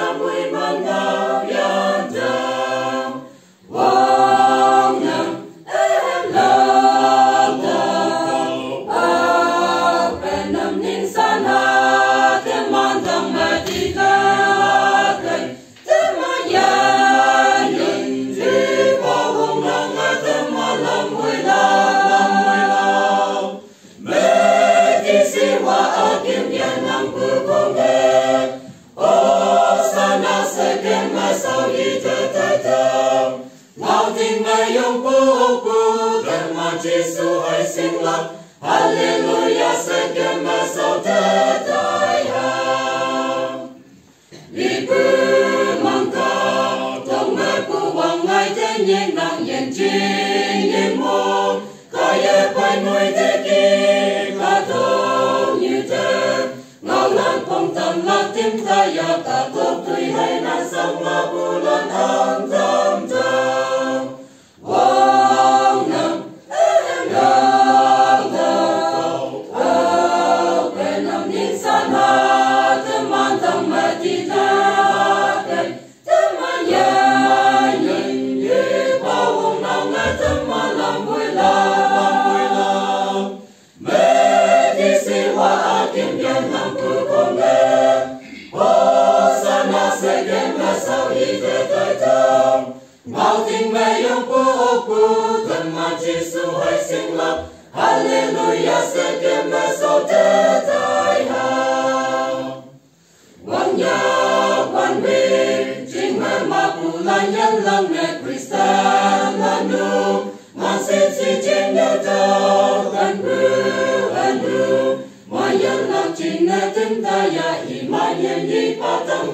ta mùi mong ngao yan trăng vang nhang em love ta bên nằm nín san ha tem man thang mà đi ta cây tem mà ya nhìn chỉ có hồng nắng tem mà làm mùi la mẹ đi si hoa kim yan nam bự con nghe sana sẽ kém mà sau đi tới tới tới ngao tình mẹ yong cô thân mà Giêsu hãy sinh lập Hallelujah sẽ kém mà sau tới tới đi bự mang ca trong mẹ của hoàng ngày thế nhiên nặng yên chi yên mô cả ye quay nuôi thế kia cả thô như thế ngao lan phong tâm lạc tim ta ya cả tốt tùy hay na sang ma bu lan an tâm tâm vang nam em lang thang bên nam nín san ha tâm man tâm ma ti ta cây tâm man ya nhìn như bao hồng nào nghe tâm man làm vui lòng mẹ đi si hoa kim yan nam cứ con nghe sana sẽ kém mà sau đi tới tới thơm ngao tình mẹ yêu cô thân mà Giêsu hãy sinh lập Hallelujah sẽ kém mà sau tới tới quan nhà quan vi chính mẹ mà cụ là nhân lăng mẹ Christian là nu mà sẽ chỉ trên nhau cho gần bưu mà nhân lăng chính là tinh ta ya imani ni patang